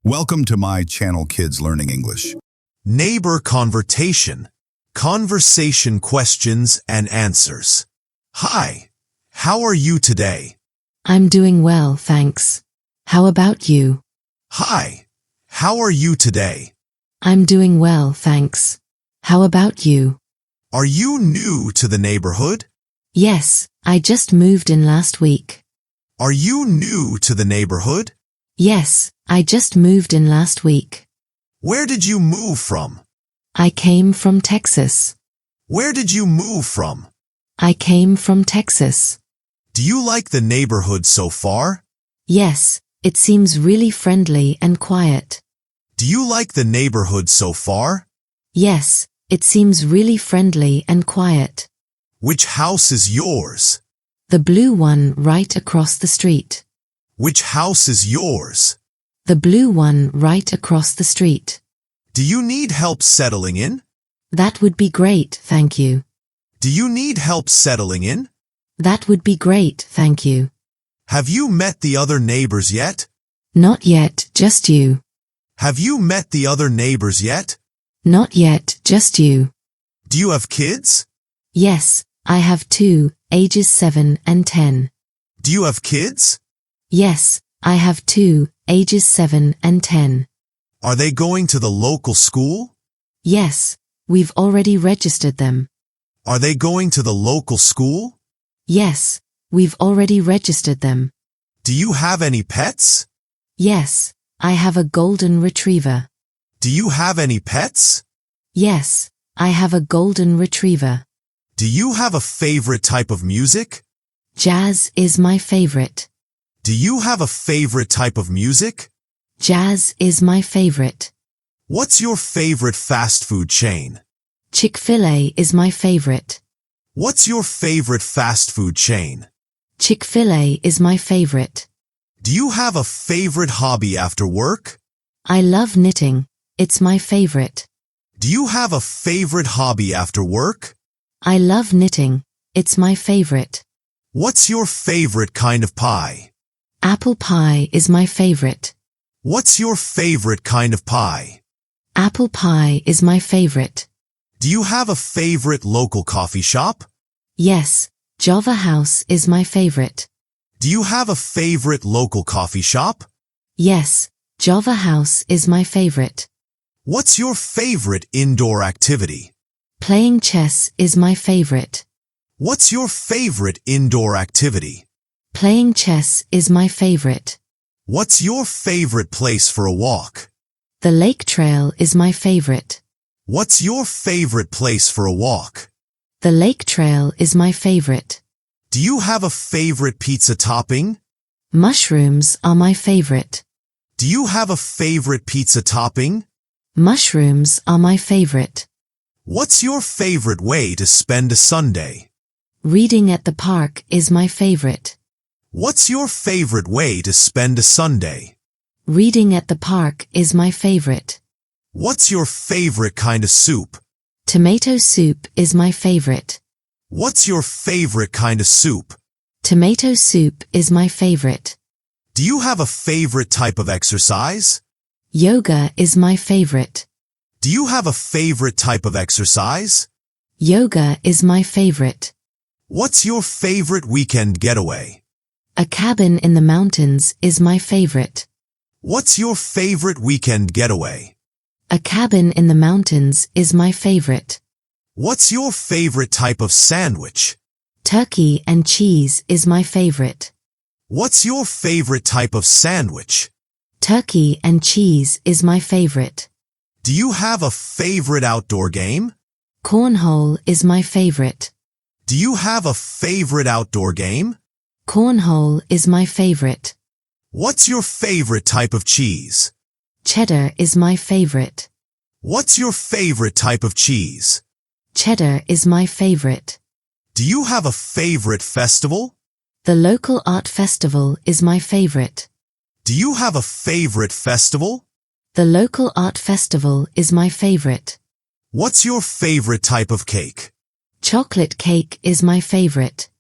Welcome to my channel, Kids Learning English. Neighbor conversation. Conversation questions and answers. Hi, how are you today? I'm doing well, thanks. How about you? Hi, how are you today? I'm doing well, thanks. How about you? Are you new to the neighborhood? Yes, I just moved in last week. Are you new to the neighborhood? Yes, I just moved in last week. Where did you move from? I came from Texas. Where did you move from? I came from Texas. Do you like the neighborhood so far? Yes, it seems really friendly and quiet. Do you like the neighborhood so far? Yes, it seems really friendly and quiet. Which house is yours? The blue one right across the street. Which house is yours? The blue one right across the street. Do you need help settling in? That would be great, thank you. Do you need help settling in? That would be great, thank you. Have you met the other neighbors yet? Not yet, just you. Have you met the other neighbors yet? Not yet, just you. Do you have kids? Yes, I have two, ages 7 and 10. Do you have kids? Yes, I have two, ages 7 and 10. Are they going to the local school? Yes, we've already registered them. Are they going to the local school? Yes, we've already registered them. Do you have any pets? Yes, I have a golden retriever. Do you have any pets? Yes, I have a golden retriever. Do you have a favorite type of music? Jazz is my favorite. Do you have a favorite type of music? Jazz is my favorite. What's your favorite fast food chain? Chick-fil-A is my favorite. What's your favorite fast food chain? Chick-fil-A is my favorite. Do you have a favorite hobby after work? I love knitting. It's my favorite. Do you have a favorite hobby after work? I love knitting. It's my favorite. What's your favorite kind of pie? Apple pie is my favorite. What's your favorite kind of pie? Apple pie is my favorite. Do you have a favorite local coffee shop? Yes, Java House is my favorite. Do you have a favorite local coffee shop? Yes, Java House is my favorite. What's your favorite indoor activity? Playing chess is my favorite. What's your favorite indoor activity? Playing chess is my favorite. What's your favorite place for a walk? The lake trail is my favorite. What's your favorite place for a walk? The lake trail is my favorite. Do you have a favorite pizza topping? Mushrooms are my favorite. Do you have a favorite pizza topping? Mushrooms are my favorite. What's your favorite way to spend a Sunday? Reading at the park is my favorite. What's your favorite way to spend a Sunday? Reading at the park is my favorite. What's your favorite kind of soup? Tomato soup is my favorite. What's your favorite kind of soup? Tomato soup is my favorite. Do you have a favorite type of exercise? Yoga is my favorite. Do you have a favorite type of exercise? Yoga is my favorite. What's your favorite weekend getaway? A cabin in the mountains is my favorite. What's your favorite weekend getaway? A cabin in the mountains is my favorite. What's your favorite type of sandwich? Turkey and cheese is my favorite. What's your favorite type of sandwich? Turkey and cheese is my favorite. Do you have a favorite outdoor game? Cornhole is my favorite. Do you have a favorite outdoor game? Cornhole is my favorite. What's your favorite type of cheese? Cheddar is my favorite. What's your favorite type of cheese? Cheddar is my favorite. Do you have a favorite festival? The local art festival is my favorite. Do you have a favorite festival? The local art festival is my favorite. What's your favorite type of cake? Chocolate cake is my favorite.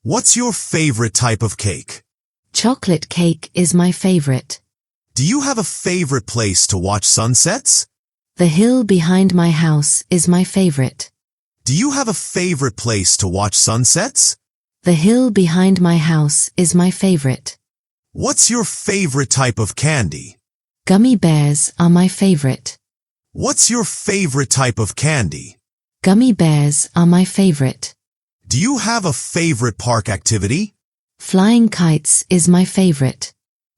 What's your favorite type of cake? Chocolate cake is my favorite. Do you have a favorite place to watch sunsets? The hill behind my house is my favorite. Do you have a favorite place to watch sunsets? The hill behind my house is my favorite. What's your favorite type of candy? Gummy bears are my favorite. What's your favorite type of candy? Gummy bears are my favorite. Do you have a favorite park activity? Flying kites is my favorite.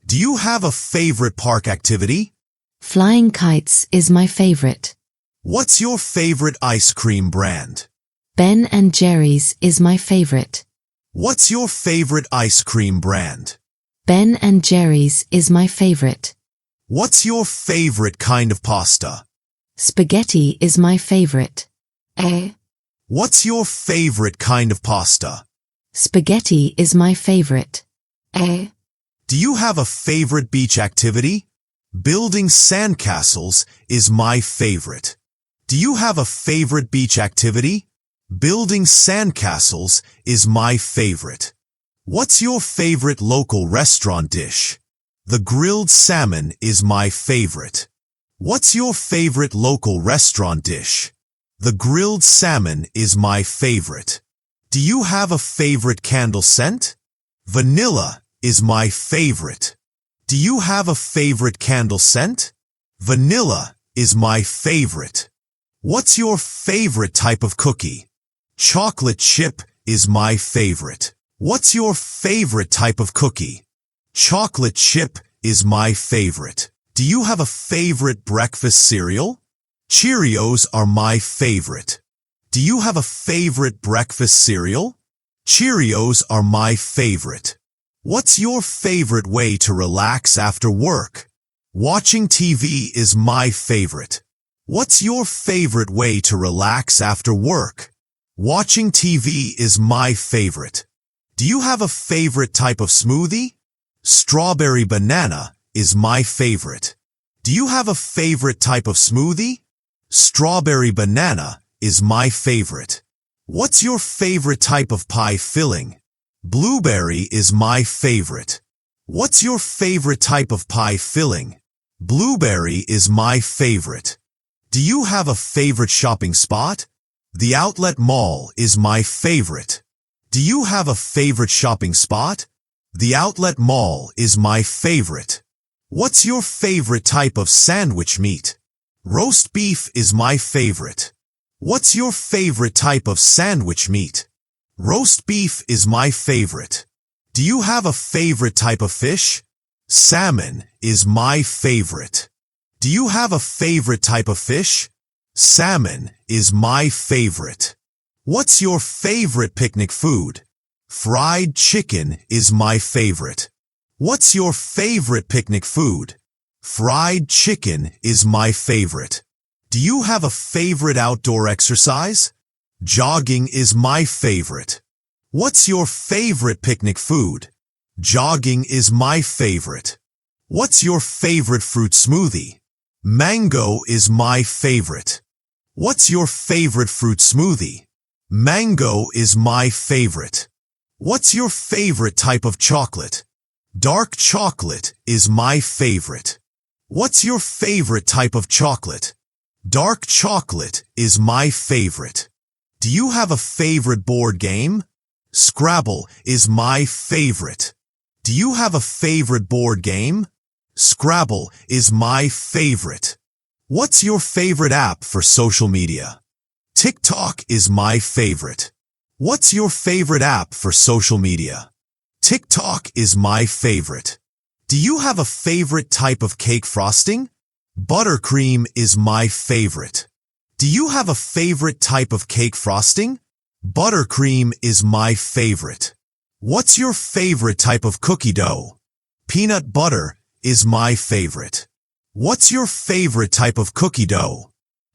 Do you have a favorite park activity? Flying kites is my favorite. What's your favorite ice cream brand? Ben and Jerry's is my favorite. What's your favorite ice cream brand? Ben and Jerry's is my favorite. What's your favorite kind of pasta? Spaghetti is my favorite. What's your favorite kind of pasta? Spaghetti is my favorite. Do you have a favorite beach activity? Building sandcastles is my favorite. Do you have a favorite beach activity? Building sandcastles is my favorite. What's your favorite local restaurant dish? The grilled salmon is my favorite. What's your favorite local restaurant dish? The grilled salmon is my favorite. Do you have a favorite candle scent? Vanilla is my favorite. Do you have a favorite candle scent? Vanilla is my favorite. What's your favorite type of cookie? Chocolate chip is my favorite. What's your favorite type of cookie? Chocolate chip is my favorite. Do you have a favorite breakfast cereal? Cheerios are my favorite. Do you have a favorite breakfast cereal? Cheerios are my favorite. What's your favorite way to relax after work? Watching TV is my favorite. What's your favorite way to relax after work? Watching TV is my favorite. Do you have a favorite type of smoothie? Strawberry banana is my favorite. Do you have a favorite type of smoothie? Strawberry banana is my favorite. What's your favorite type of pie filling? Blueberry is my favorite. What's your favorite type of pie filling? Blueberry is my favorite. Do you have a favorite shopping spot? The outlet mall is my favorite. Do you have a favorite shopping spot? The outlet mall is my favorite. What's your favorite type of sandwich meat? Roast beef is my favorite. What's your favorite type of sandwich meat? Roast beef is my favorite. Do you have a favorite type of fish? Salmon is my favorite. Do you have a favorite type of fish? Salmon is my favorite. What's your favorite picnic food? Fried chicken is my favorite. What's your favorite picnic food? Fried chicken is my favorite. Do you have a favorite outdoor exercise? Jogging is my favorite. What's your favorite picnic food? Jogging is my favorite. What's your favorite fruit smoothie? Mango is my favorite. What's your favorite fruit smoothie? Mango is my favorite. What's your favorite type of chocolate? Dark chocolate is my favorite. What's your favorite type of chocolate? Dark chocolate is my favorite. Do you have a favorite board game? Scrabble is my favorite. Do you have a favorite board game? Scrabble is my favorite. What's your favorite app for social media? TikTok is my favorite. What's your favorite app for social media? TikTok is my favorite. Do you have a favorite type of cake frosting? Buttercream is my favorite. Do you have a favorite type of cake frosting? Buttercream is my favorite. What's your favorite type of cookie dough? Peanut butter is my favorite. What's your favorite type of cookie dough?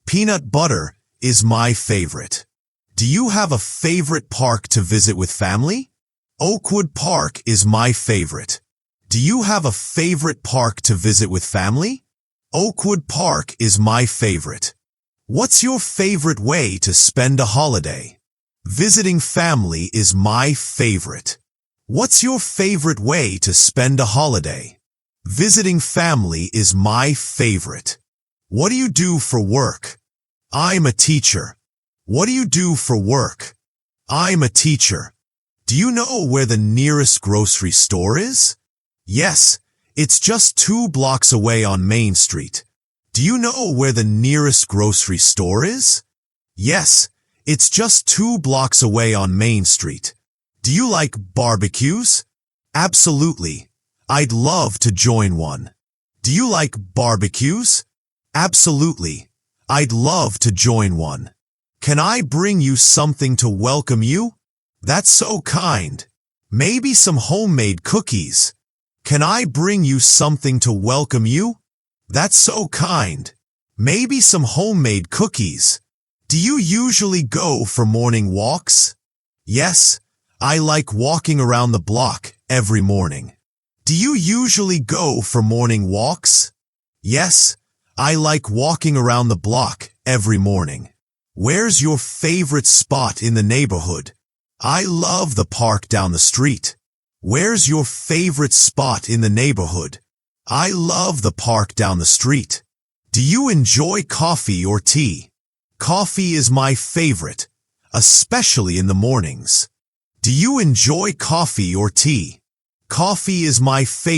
Peanut butter is my favorite. Do you have a favorite park to visit with family? Oakwood Park is my favorite. Do you have a favorite park to visit with family? Oakwood Park is my favorite. What's your favorite way to spend a holiday? Visiting family is my favorite. What's your favorite way to spend a holiday? Visiting family is my favorite. What do you do for work? I'm a teacher. What do you do for work? I'm a teacher. Do you know where the nearest grocery store is? Yes, it's just 2 blocks away on Main Street. Do you know where the nearest grocery store is? Yes, it's just 2 blocks away on Main Street. Do you like barbecues? Absolutely. I'd love to join one. Do you like barbecues? Absolutely. I'd love to join one. Can I bring you something to welcome you? That's so kind. Maybe some homemade cookies. Can I bring you something to welcome you? That's so kind. Maybe some homemade cookies. Do you usually go for morning walks? Yes, I like walking around the block every morning. Do you usually go for morning walks? Yes, I like walking around the block every morning. Where's your favorite spot in the neighborhood? I love the park down the street. Where's your favorite spot in the neighborhood? I love the park down the street. Do you enjoy coffee or tea? Coffee is my favorite, especially in the mornings. Do you enjoy coffee or tea? Coffee is my favorite.